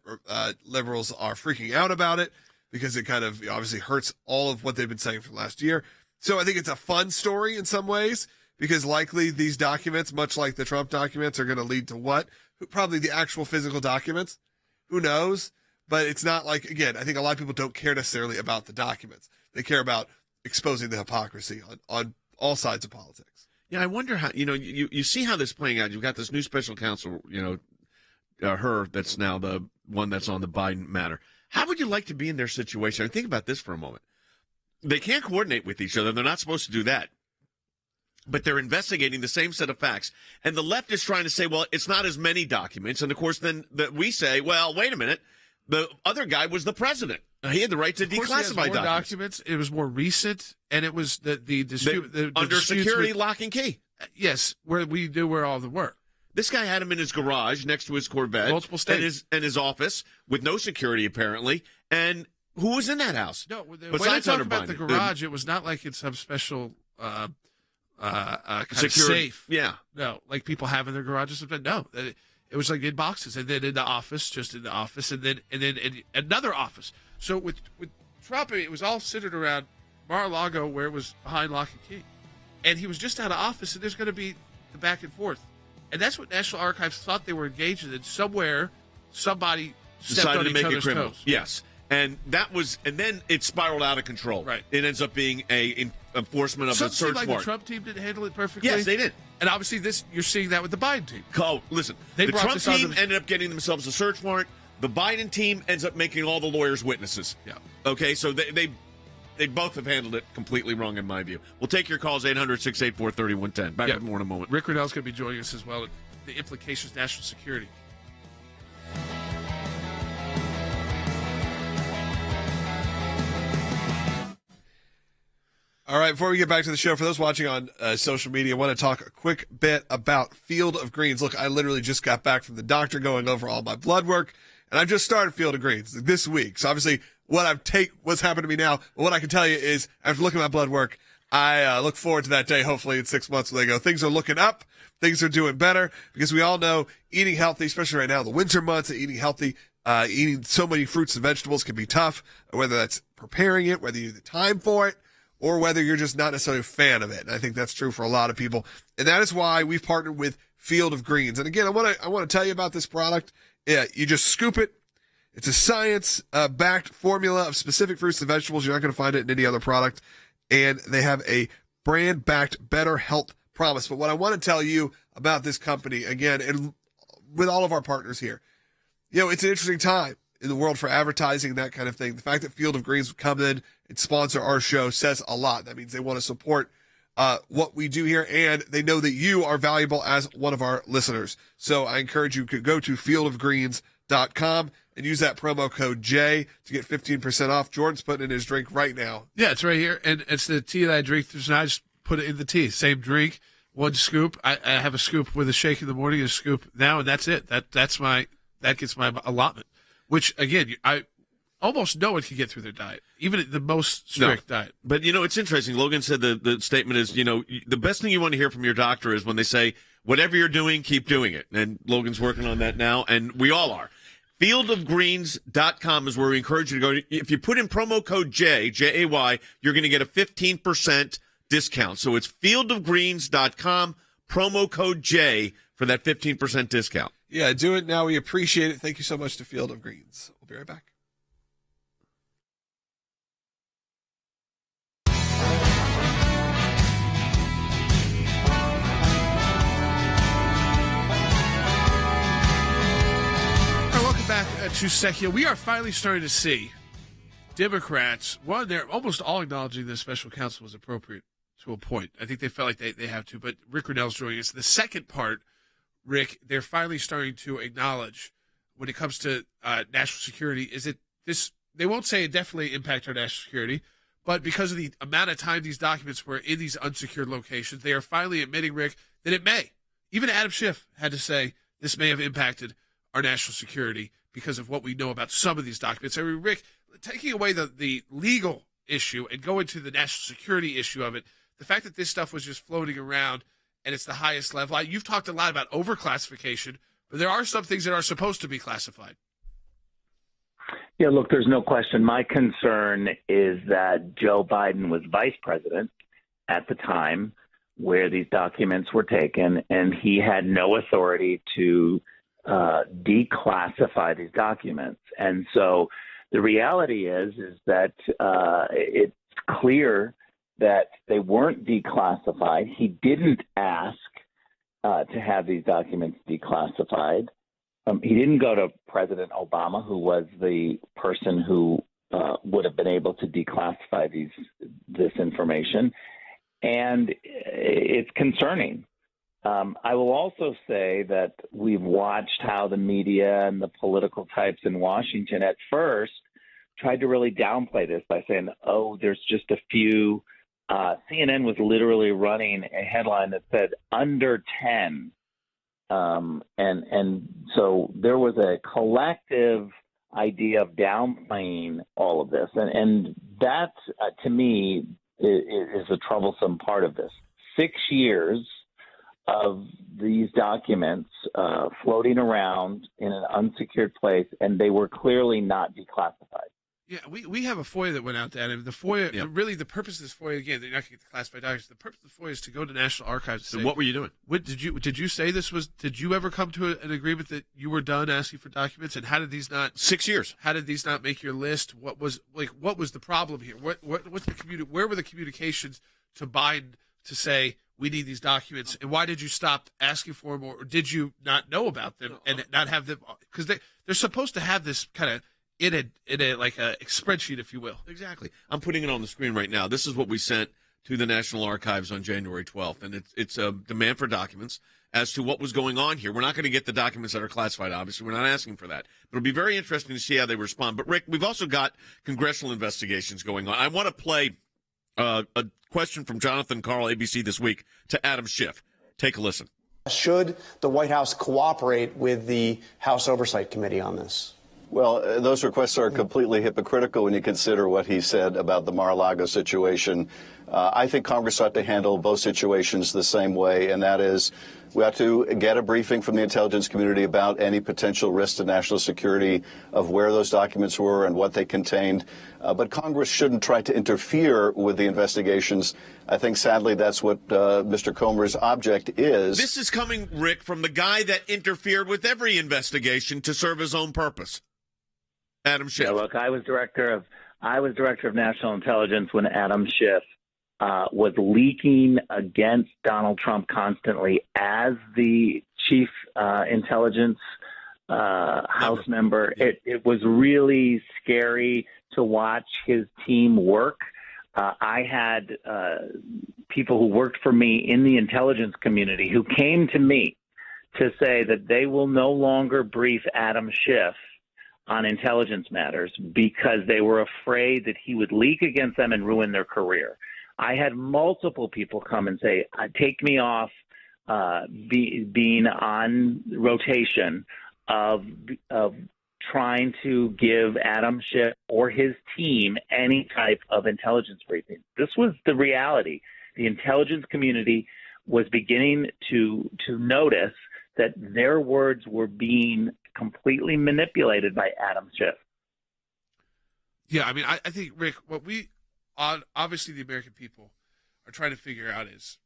Liberals are freaking out about it because it kind of obviously hurts all of what they've been saying for the last year. So I think it's a fun story in some ways because likely these documents, much like the Trump documents, are going to lead to what? Probably the actual physical documents. Who knows? But it's not like, again, I think a lot of people don't care necessarily about the documents. They care about exposing the hypocrisy on all sides of politics. Yeah, I wonder how, you see how this is playing out. You've got this new special counsel, her that's now the one that's on the Biden matter. How would you like to be in their situation? I mean, think about this for a moment. They can't coordinate with each other. They're not supposed to do that. But they're investigating the same set of facts. And the left is trying to say, well, it's not as many documents. And, of course, then we say, well, wait a minute. The other guy was the president. He had the right to declassify documents. It was more recent, and it was the dispute. Under security lock and key. Yes, where we knew where all the were. This guy had him in his garage next to his Corvette. Multiple states. And his office with no security, apparently. And who was in that house? No, when they talk about the garage, it was not like it's some special kind of safe. Yeah. No, like people have in their garages. But no, it was like in boxes. And then in the office, just in the office. And then in another office. So with Trump, it was all centered around Mar-a-Lago where it was behind lock and key. And he was just out of office, and there's going to be the back and forth. And that's what National Archives thought they were engaged in. Somewhere, somebody decided on to make it criminal. Toes. Yes, and then it spiraled out of control. Right. It ends up being a enforcement of a search warrant. The Trump team didn't handle it perfectly. Yes, they did. And obviously, you're seeing that with the Biden team. Oh, listen, the Trump team ended up getting themselves a search warrant. The Biden team ends up making all the lawyers witnesses. Yeah. Okay, so they both have handled it completely wrong, in my view. We'll take your calls, 800-684-3110. Back with more in a moment. Rick Riddell's going to be joining us as well. The implications of national security. All right, before we get back to the show, for those watching on social media, I want to talk a quick bit about Field of Greens. Look, I literally just got back from the doctor going over all my blood work, and I've just started Field of Greens this week. So obviously what's happened to me now, what I can tell you is after looking at my blood work, I look forward to that day, hopefully in 6 months, when they go, things are looking up, things are doing better, because we all know eating healthy, especially right now, the winter months, eating healthy, eating so many fruits and vegetables can be tough, whether that's preparing it, whether you have the time for it, or whether you're just not necessarily a fan of it. And I think that's true for a lot of people. And that is why we've partnered with Field of Greens. And again, I want to tell you about this product. Yeah, you just scoop it. It's a science-backed formula of specific fruits and vegetables. You're not going to find it in any other product. And they have a brand-backed better health promise. But what I want to tell you about this company, again, and with all of our partners here, it's an interesting time in the world for advertising and that kind of thing. The fact that Field of Greens would come in and sponsor our show says a lot. That means they want to support what we do here, and they know that you are valuable as one of our listeners. So I encourage you to go to fieldofgreens.com and use that promo code J to get 15% off. Jordan's putting in his drink right now. Yeah, it's right here, and it's the tea that I drink. So I just put it in the tea. Same drink, one scoop. I have a scoop with a shake in the morning, a scoop now, and that's it. That gets my allotment. Which, again, I almost no one can get through their diet, even the most strict diet. But, it's interesting. Logan said the statement is, the best thing you want to hear from your doctor is when they say, whatever you're doing, keep doing it. And Logan's working on that now, and we all are. Fieldofgreens.com is where we encourage you to go. If you put in promo code J, J-A-Y, you're going to get a 15% discount. So it's fieldofgreens.com, promo code J for that 15% discount. Yeah, do it now. We appreciate it. Thank you so much to Field of Greens. We'll be right back. All right, welcome back to Sekulow. We are finally starting to see Democrats, they're almost all acknowledging the special counsel was appropriate to a point. I think they felt like they have to, but Rick Riddell's joining us. The second part, Rick, they're finally starting to acknowledge when it comes to national security, is it this, they won't say it definitely impact our national security, but because of the amount of time these documents were in these unsecured locations, they are finally admitting, Rick, that it may. Even Adam Schiff had to say this may have impacted our national security because of what we know about some of these documents. I mean, Rick, taking away the legal issue and going to the national security issue of it, the fact that this stuff was just floating around and it's the highest level. You've talked a lot about overclassification, but there are some things that are supposed to be classified. Yeah, look, there's no question. My concern is that Joe Biden was vice president at the time where these documents were taken, and he had no authority to declassify these documents. And so the reality is that it's clear that they weren't declassified. He didn't ask to have these documents declassified. He didn't go to President Obama, who was the person who would have been able to declassify this information. And it's concerning. I will also say that we've watched how the media and the political types in Washington at first tried to really downplay this by saying, oh, there's just a few. CNN was literally running a headline that said under 10. And so there was a collective idea of downplaying all of this. And that, to me, is a troublesome part of this. 6 years of these documents floating around in an unsecured place, and they were clearly not declassified. Yeah, we have a FOIA that went out to Adam. The FOIA, really, the purpose of this FOIA, again, they're not going to get the classified documents. The purpose of the FOIA is to go to National Archives. So what were you doing? Did you say this was? Did you ever come to an agreement that you were done asking for documents? And how did these not? 6 years. How did these not make your list? What was the problem here? What's the where were the communications to Biden to say we need these documents? And why did you stop asking for them, or did you not know about them and not have them? Because they're supposed to have this kind of in a like a spreadsheet, if you will. Exactly. I'm putting it on the screen right now. This is what we sent to the National Archives on January 12th, and it's a demand for documents as to what was going on here. We're not going to get the documents that are classified, obviously. We're not asking for that. But it'll be very interesting to see how they respond. But, Rick, we've also got congressional investigations going on. I want to play A question from Jonathan Carl, ABC This Week, to Adam Schiff. Take a listen. Should the White House cooperate with the House Oversight Committee on this? Well, those requests are completely hypocritical when you consider what he said about the Mar-a-Lago situation. I think Congress ought to handle both situations the same way, and that is we ought to get a briefing from the intelligence community about any potential risk to national security of where those documents were and what they contained. But Congress shouldn't try to interfere with the investigations. I think, sadly, that's what Mr. Comer's object is. This is coming, Rick, from the guy that interfered with every investigation to serve his own purpose. Adam Schiff. Yeah, look, I was director of national intelligence when Adam Schiff was leaking against Donald Trump constantly as the chief intelligence House member. It was really scary to watch his team work. I had people who worked for me in the intelligence community who came to me to say that they will no longer brief Adam Schiff on intelligence matters because they were afraid that he would leak against them and ruin their career. I had multiple people come and say, take me off being on rotation of trying to give Adam Schiff or his team any type of intelligence briefing. This was the reality. The intelligence community was beginning to notice that their words were being completely manipulated by Adam Schiff. Yeah, I mean, I think, Rick, what obviously the American people are trying to figure out is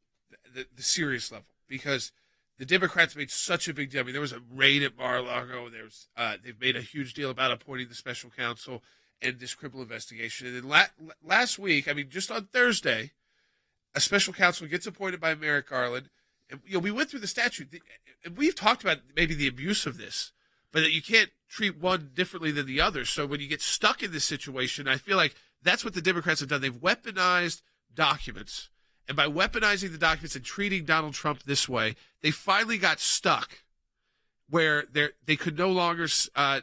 the serious level, because the Democrats made such a big deal. I mean, there was a raid at Mar-a-Lago. They've made a huge deal about appointing the special counsel and this criminal investigation. And then last week, I mean, just on Thursday, a special counsel gets appointed by Merrick Garland. And, we went through the statute, and we've talked about maybe the abuse of this, but that you can't treat one differently than the other. So when you get stuck in this situation, I feel like that's what the Democrats have done. They've weaponized documents. And by weaponizing the documents and treating Donald Trump this way, they finally got stuck where they could no longer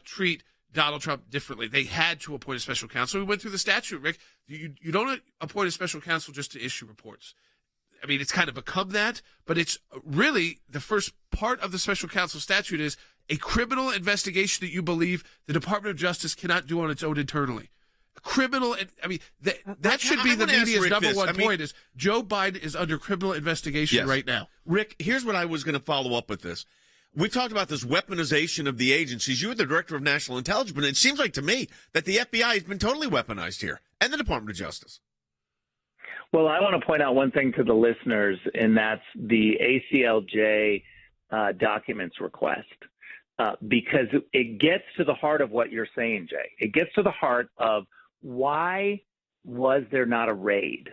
treat Donald Trump differently. They had to appoint a special counsel. We went through the statute, Rick. You don't appoint a special counsel just to issue reports. I mean, it's kind of become that, but it's really the first part of the special counsel statute is a criminal investigation that you believe the Department of Justice cannot do on its own internally. Criminal, I mean, that should be the media's number one point is Joe Biden is under criminal investigation right now. Rick, here's what I was going to follow up with this. We talked about this weaponization of the agencies. You were the director of national intelligence, but it seems like to me that the FBI has been totally weaponized here, and the Department of Justice. Well, I want to point out one thing to the listeners, and that's the ACLJ documents request, because it gets to the heart of what you're saying, Jay. It gets to the heart of why was there not a raid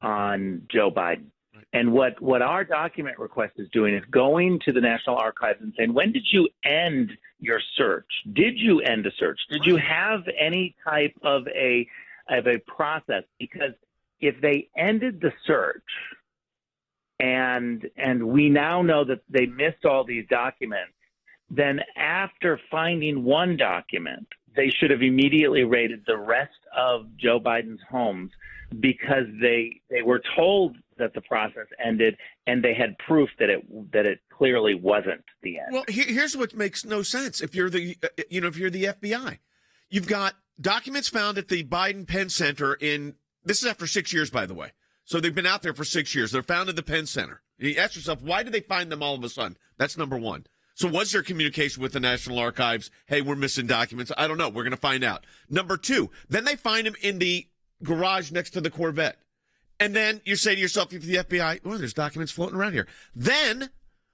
on Joe Biden? And what our document request is doing is going to the National Archives and saying, when did you end your search? Did you end a search? Did you have any type of a process? Because if they ended the search and we now know that they missed all these documents, then after finding one document, they should have immediately raided the rest of Joe Biden's homes because they were told that the process ended and they had proof that it clearly wasn't the end. Well, here's what makes no sense. If you're the FBI, you've got documents found at the Biden Penn Center this is after 6 years, by the way. So they've been out there for 6 years. They're found at the Penn Center. You ask yourself, why did they find them all of a sudden? That's number one. So was there communication with the National Archives? Hey, we're missing documents. I don't know. We're going to find out. Number two, then they find him in the garage next to the Corvette. And then you say to yourself, if the FBI, there's documents floating around here. Then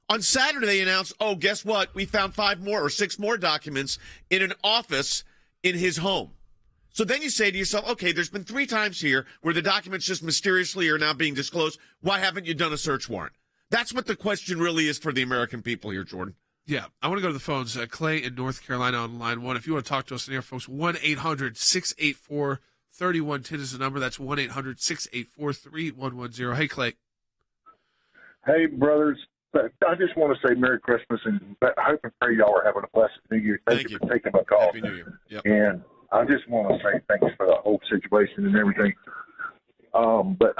on Saturday, they announce, guess what? We found 5 more or 6 more documents in an office in his home. So then you say to yourself, okay, there's been 3 times here where the documents just mysteriously are now being disclosed. Why haven't you done a search warrant? That's what the question really is for the American people here, Jordan. Yeah, I want to go to the phones. Clay in North Carolina on line 1. If you want to talk to us in here, folks, 1-800-684-3110 is the number. That's 1-800-684-3110. Hey, Clay. Hey, brothers. I just want to say Merry Christmas, and I hope and pray y'all are having a blessed New Year. Thank you for taking my call. Happy New Year. Yep. And I just want to say thanks for the whole situation and everything. But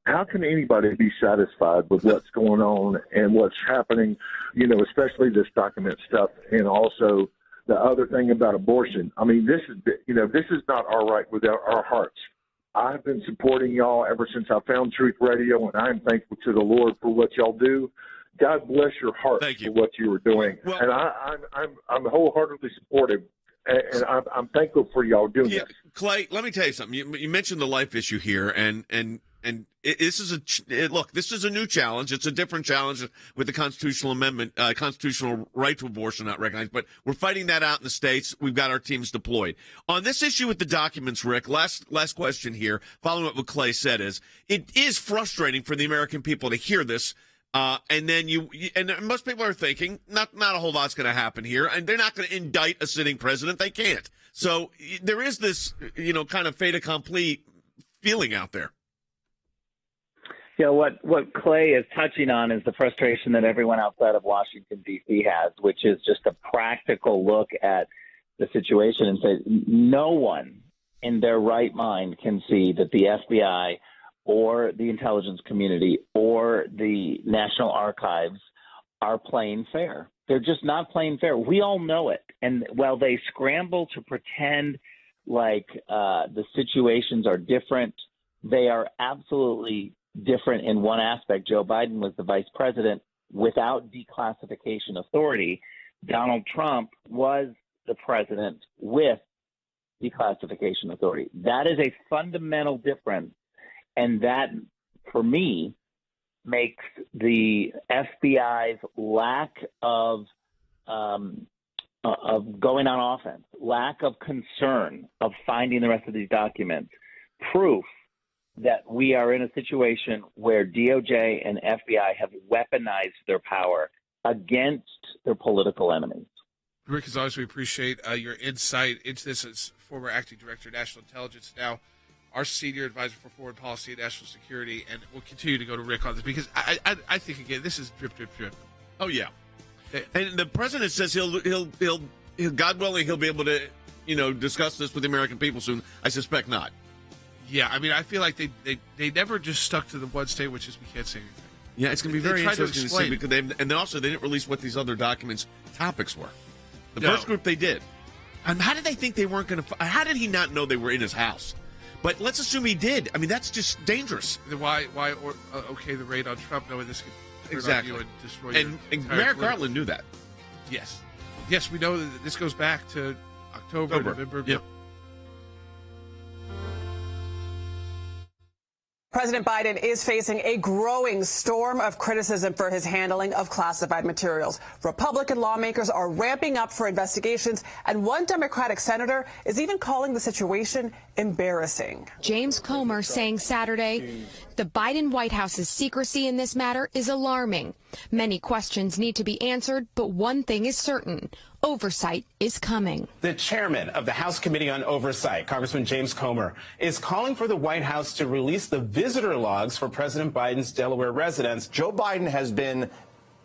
how can anybody be satisfied with what's going on and what's happening, especially this document stuff, and also the other thing about abortion? I mean, this is not all right without our hearts. I've been supporting y'all ever since I found Truth Radio, and I'm thankful to the Lord for what y'all do. God bless your heart for what you are doing. Well, and I'm wholeheartedly supportive, and I'm thankful for y'all doing this. Clay, let me tell you something. You mentioned the life issue here, and this is this is a new challenge. It's a different challenge with the constitutional amendment, constitutional right to abortion not recognized. But we're fighting that out in the states. We've got our teams deployed on this issue with the documents. Rick, last question here. Following up what Clay said it is frustrating for the American people to hear this. And then and most people are thinking not a whole lot's going to happen here, and they're not going to indict a sitting president. They can't. So there is this, kind of fait accompli feeling out there. Yeah, what Clay is touching on is the frustration that everyone outside of Washington, D.C. has, which is just a practical look at the situation and say no one in their right mind can see that the FBI or the intelligence community or the National Archives are playing fair. They're just not playing fair. We all know it. And while they scramble to pretend like the situations are different, they are absolutely different in one aspect. Joe Biden was the vice president without declassification authority. Donald Trump was the president with declassification authority. That is a fundamental difference. And that, for me, makes the FBI's lack of going on offense, lack of concern of finding the rest of these documents, proof that we are in a situation where DOJ and FBI have weaponized their power against their political enemies. Rick, as always, we appreciate your insight into this as former acting director of national intelligence, now our senior advisor for foreign policy and national security, and we'll continue to go to Rick on this because I think, again, this is drip, drip, drip. Oh, yeah. And the president says he'll God willing, he'll be able to, discuss this with the American people soon. I suspect not. Yeah, I mean, I feel like they never just stuck to the one state, which is we can't say anything. Yeah, it's going to be very interesting to see because and then also they didn't release what these other documents topics were. The first group they did. And how did they think they weren't going to? How did he not know they were in his house? But let's assume he did. I mean, that's just dangerous. Why okay the raid on Trump knowing this could exactly on you and destroy and Merrick Garland knew that. Yes, we know that this goes back to October. November. Yep. President Biden is facing a growing storm of criticism for his handling of classified materials. Republican lawmakers are ramping up for investigations, and one Democratic senator is even calling the situation embarrassing. James Comer saying Saturday, the Biden White House's secrecy in this matter is alarming. Many questions need to be answered, but one thing is certain. Oversight is coming. The chairman of the House Committee on Oversight, Congressman James Comer, is calling for the White House to release the visitor logs for President Biden's Delaware residence. Joe Biden has been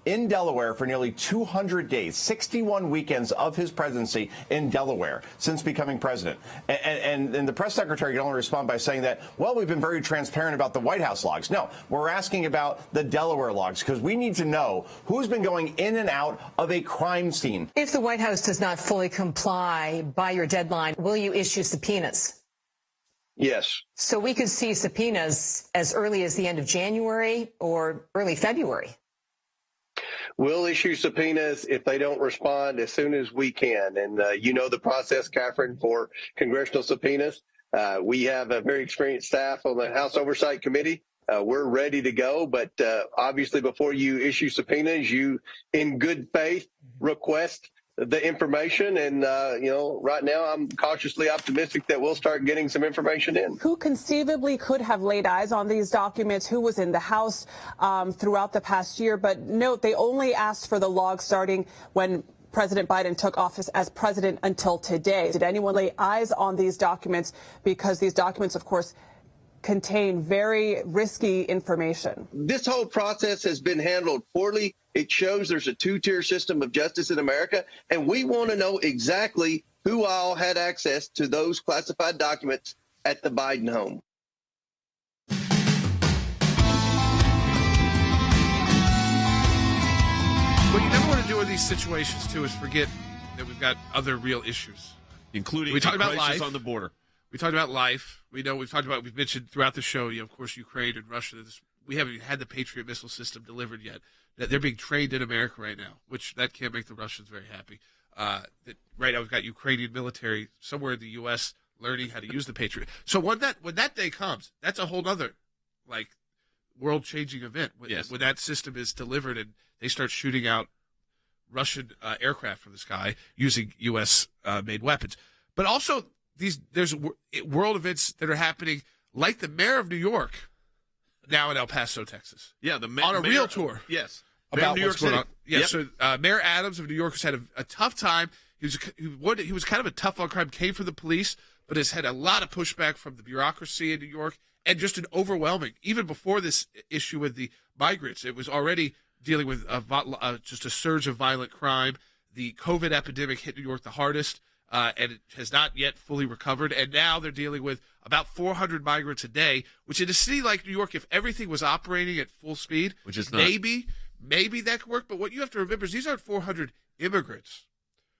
in Delaware for nearly 200 days, 61 weekends of his presidency in Delaware since becoming president. And the press secretary can only respond by saying that, well, we've been very transparent about the White House logs. No, we're asking about the Delaware logs because we need to know who's been going in and out of a crime scene. If the White House does not fully comply by your deadline, will you issue subpoenas? Yes. So we could see subpoenas as early as the end of January or early February. We'll issue subpoenas if they don't respond as soon as we can. And you know the process, Catherine, for congressional subpoenas. We have a very experienced staff on the House Oversight Committee. We're ready to go. But obviously, before you issue subpoenas, you, in good faith, request the information. And, right now I'm cautiously optimistic that we'll start getting some information in. Who conceivably could have laid eyes on these documents? Who was in the House throughout the past year? But note, they only asked for the log starting when President Biden took office as president until today. Did anyone lay eyes on these documents? Because these documents, of course, contain very risky information. This whole process has been handled poorly. It shows there's a two-tier system of justice in America, and we want to know exactly who all had access to those classified documents at the Biden home. in these situations, too, is forget that we've got other real issues. Including we talked about crisis life on the border. We talked about life. We've mentioned throughout the show, of course, Ukraine and Russia. We haven't even had the Patriot missile system delivered yet. That they're being trained in America right now, which that can't make the Russians very happy. That right now we've got Ukrainian military somewhere in the U.S. learning how to use the Patriot. So when that day comes, that's a whole other world-changing event. When that system is delivered and they start shooting out Russian aircraft from the sky using U.S. made weapons. But also there's world events that are happening, like the mayor of New York now in El Paso, Texas. Yeah, on a real tour. Yes. About New York what's going City. on. Yeah, Yep. so Mayor Adams of New York has had a tough time. He was kind of a tough on crime, came from the police, but has had a lot of pushback from the bureaucracy in New York, and just an overwhelming, even before this issue with the migrants, it was already dealing with just a surge of violent crime. The COVID epidemic hit New York the hardest, and it has not yet fully recovered. And now they're dealing with about 400 migrants a day, which in a city like New York, if everything was operating at full speed, which is not. Maybe that could work. But what you have to remember is these aren't 400 immigrants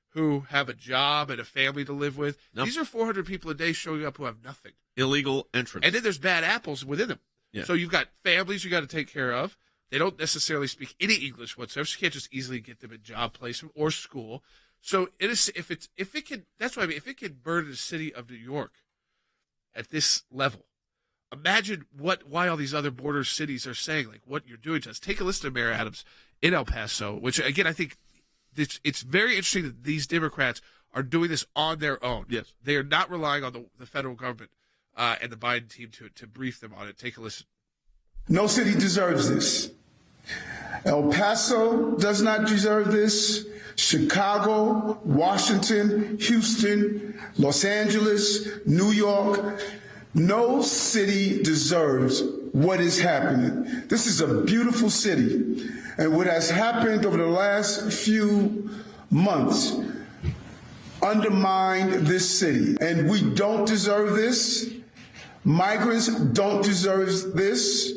who have a job and a family to live with. Nope. These are 400 people a day showing up who have nothing. Illegal entrance. And then there's bad apples within them. Yeah. So you've got families you got to take care of. They don't necessarily speak any English whatsoever. So you can't just easily get them a job placement or school. So if it can burn the city of New York at this level, imagine why all these other border cities are saying, like, what you're doing to us. Take a listen to Mayor Adams in El Paso, which, again, I think it's very interesting that these Democrats are doing this on their own. Yes. They are not relying on the federal government and the Biden team to brief them on it. Take a listen. No city deserves this. El Paso does not deserve this. Chicago, Washington, Houston, Los Angeles, New York. No city deserves what is happening. This is a beautiful city. And what has happened over the last few months undermined this city. And we don't deserve this. Migrants don't deserve this.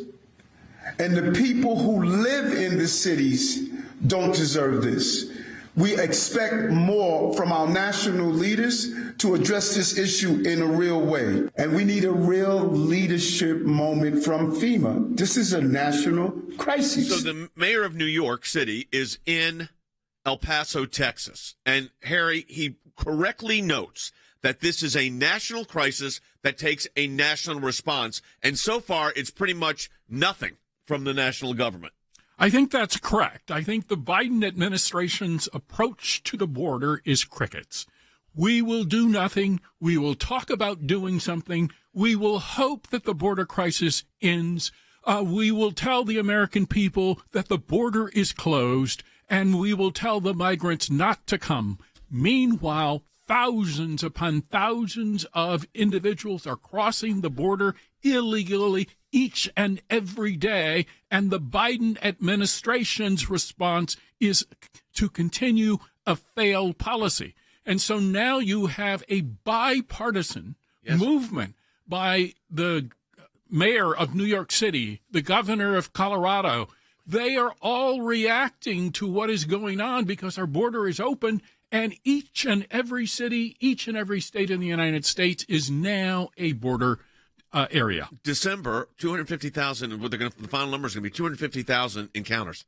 And the people who live in the cities don't deserve this. We expect more from our national leaders to address this issue in a real way. And we need a real leadership moment from FEMA. This is a national crisis. So the mayor of New York City is in El Paso, Texas. And Harry, he correctly notes that this is a national crisis that takes a national response. And so far, it's pretty much nothing from the national government. I think that's correct. I think the Biden administration's approach to the border is crickets. We will do nothing. We will talk about doing something. We will hope that the border crisis ends. We will tell the American people that the border is closed, and we will tell the migrants not to come. Meanwhile, thousands upon thousands of individuals are crossing the border illegally each and every day, and the Biden administration's response is to continue a failed policy. And so now you have a bipartisan movement by the mayor of New York City, the governor of Colorado. They are all reacting to what is going on because our border is open, and each and every city, each and every state in the United States is now a border area. December, 250,000. The final number is going to be 250,000 encounters,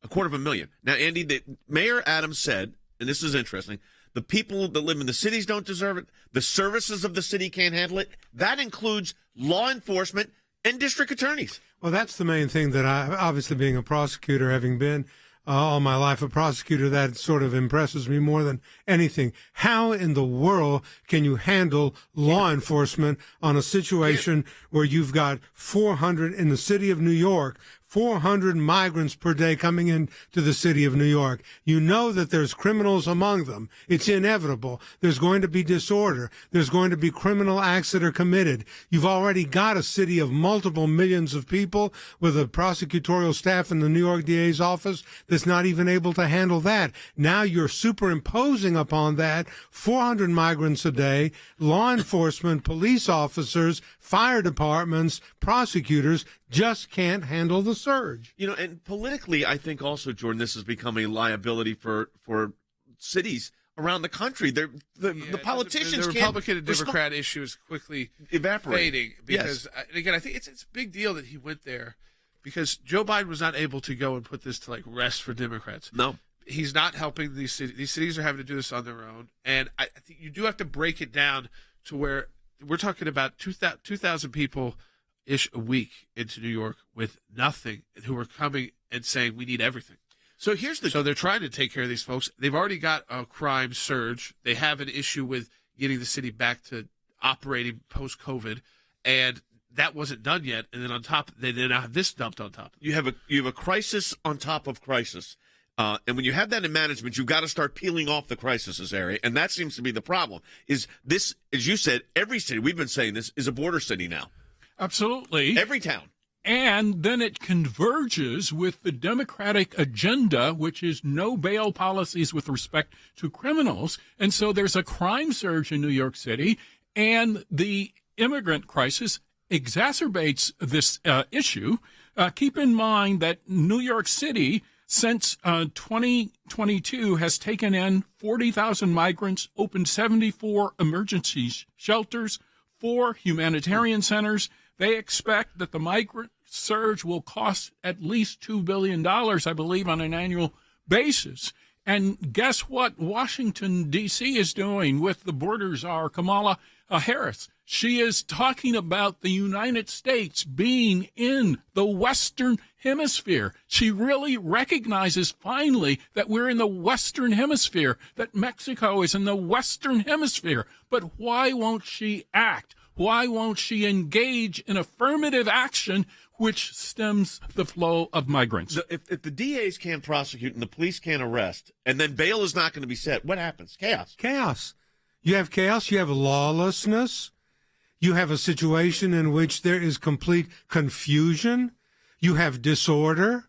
250,000. Now, Andy, Mayor Adams said, and this is interesting, the people that live in the cities don't deserve it. The services of the city can't handle it. That includes law enforcement and district attorneys. Well, that's the main thing that I, obviously being a prosecutor, having been all my life a prosecutor, that sort of impresses me more than anything. How in the world can you handle law enforcement on a situation where you've got 400 in the city of New York, 400 migrants per day coming into the city of New York? You know that there's criminals among them. It's inevitable. There's going to be disorder. There's going to be criminal acts that are committed. You've already got a city of multiple millions of people with a prosecutorial staff in the New York DA's office that's not even able to handle that. Now you're superimposing upon that 400 migrants a day, law enforcement, police officers, fire departments, prosecutors just can't handle the surge. You know, and politically, I think also, Jordan, this has become a liability for cities around the country. The politicians the Republican and Democrat issue is quickly fading because, and again, I think it's a big deal that he went there because Joe Biden was not able to go and put this to like rest for Democrats. No. He's not helping these cities. These cities are having to do this on their own. And I think you do have to break it down to where we're talking about 2,000 people-ish a week into New York with nothing who are coming and saying we need everything. So they're trying to take care of these folks. They've already got a crime surge. They have an issue with getting the city back to operating post-COVID, and that wasn't done yet. And then on top, they now have this dumped on top. You have a crisis on top of crisis. And when you have that in management, you've got to start peeling off the crises area. And that seems to be the problem. Is this, as you said, every city, we've been saying this, is a border city now. Absolutely. Every town. And then it converges with the Democratic agenda, which is no bail policies with respect to criminals. And so there's a crime surge in New York City, and the immigrant crisis exacerbates this issue. Keep in mind that New York City, since 2022, has taken in 40,000 migrants, opened 74 emergency shelters, 4 humanitarian centers. They expect that the migrant surge will cost at least $2 billion, I believe, on an annual basis. And guess what Washington, D.C. is doing with the border czar, Kamala Harris? She is talking about the United States being in the Western Hemisphere. She really recognizes finally that we're in the Western Hemisphere, that Mexico is in the Western Hemisphere. But why won't she act? Why won't she engage in affirmative action which stems the flow of migrants? If the DAs can't prosecute and the police can't arrest, and then bail is not going to be set, what happens? Chaos. Chaos. You have chaos. You have lawlessness. You have a situation in which there is complete confusion. You have disorder.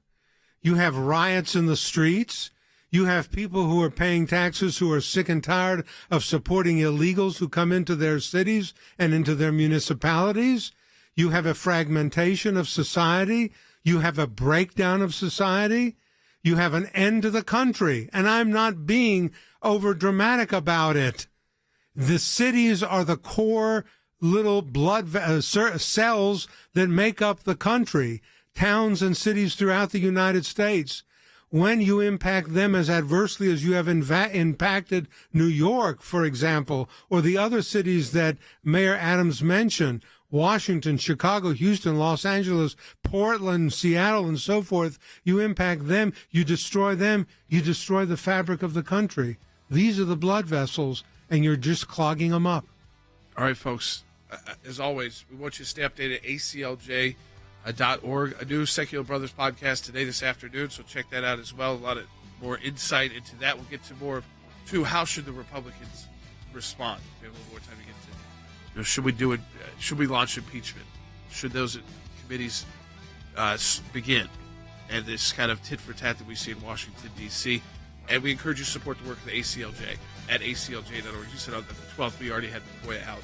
You have riots in the streets. You have people who are paying taxes who are sick and tired of supporting illegals who come into their cities and into their municipalities. You have a fragmentation of society. You have a breakdown of society. You have an end to the country. And I'm not being over dramatic about it. The cities are the core little blood cells that make up the country, towns and cities throughout the United States. When you impact them as adversely as you have impacted New York, for example, or the other cities that Mayor Adams mentioned, Washington, Chicago, Houston, Los Angeles, Portland, Seattle, and so forth, you impact them, you destroy the fabric of the country. These are the blood vessels, and you're just clogging them up. All right, folks. As always, we want you to stay updated at ACLJ.org. A new Sekulow Brothers podcast today, this afternoon, so check that out as well. A lot of more insight into that. We'll get to more to how should the Republicans respond. We have a little more time to get to. Should we do it? Should we launch impeachment? Should those committees begin? And this kind of tit for tat that we see in Washington, D.C. And we encourage you to support the work of the ACLJ at ACLJ.org. You said on the 12th, we already had the FOIA out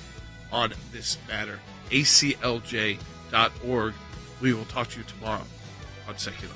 on this matter. ACLJ.org. We will talk to you tomorrow on Sekulow.